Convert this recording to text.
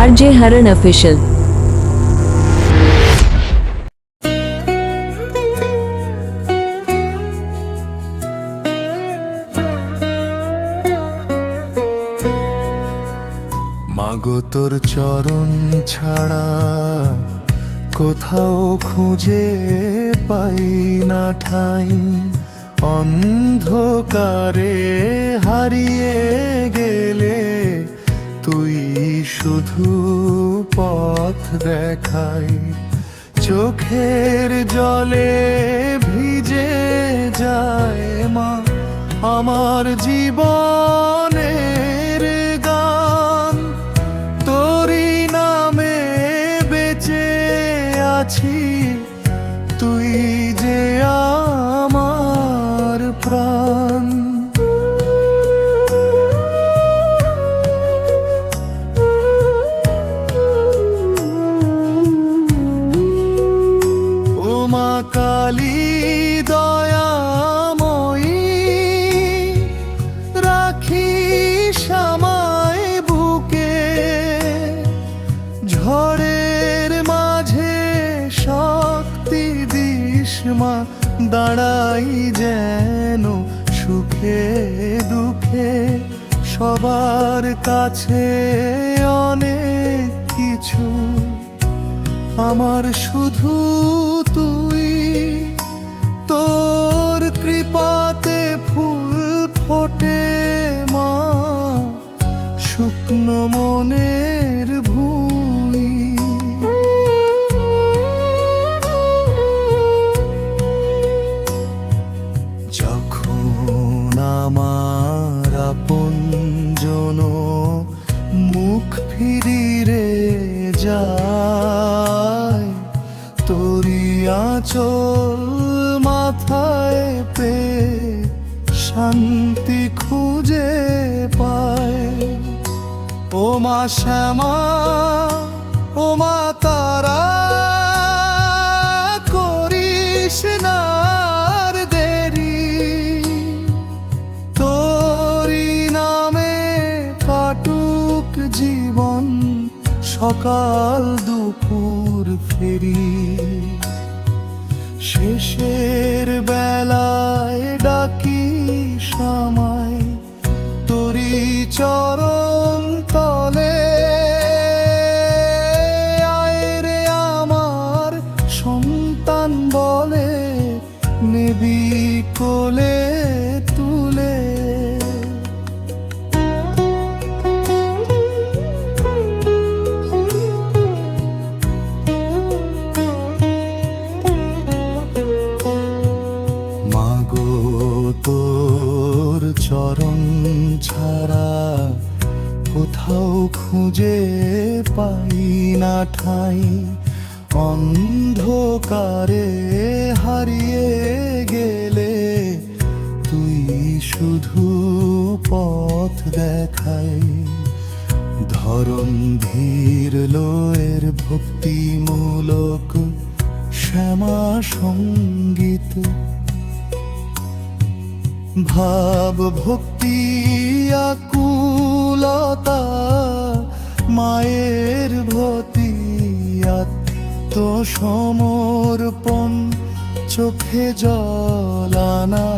RJ Haran Official. মাগো তোর চরণ ছাড়া কোথাও খুঁজে পাই না ঠাই, অন্ধকারে হারিয়ে গেলে তুই শুধু পথ দেখাই। চোখের জলে ভিজে যায় মা আমার জীবনের গান, তোরই নামে বেঁচে আছি, তুই যে আমার প্রাণ। ও মা কালী দয়াময়ী, রাখিস আমায় বুকে, ঝড়ের মাঝে শক্তি দিস মা, দাঁড়াই যেন সুখে দুঃখে সবার কাছে অনেক কিছু, আমার শুধু তুই। তোর কৃপাতে ফুল ফোটে মা, শুকনো মনের ভুঁই। যখন আমার আপনজন মুখ ফিরিয়ে যায়, তোরি আঁচল মাথায় পেয়ে শান্তি খুঁজে পায়। ও মা শ্যামা, ও মা তারা, করিস না আর দেরি, তোরি নামে কাটুক জীবন, সকাল দুপুর ফেরি। শেষের বেলায় ডাকি আমায় তোরি চরণ তলে, আয় রে আমার সন্তান বলে, নেবি কোলে তুলে। মাগো তোর চরণ ছাড়া কোথাও খুঁজে পাই না ঠাই, অন্ধকারে হারিয়ে গেলে তুই শুধু পথ দেখাই। ধরন ধীর লয়ের ভক্তিমূলক শ্যামা সঙ্গীত, ভাব ভক্তি আকুলতা মায়ের ভতি, আত্মসমর্পণ চোখে জল আনা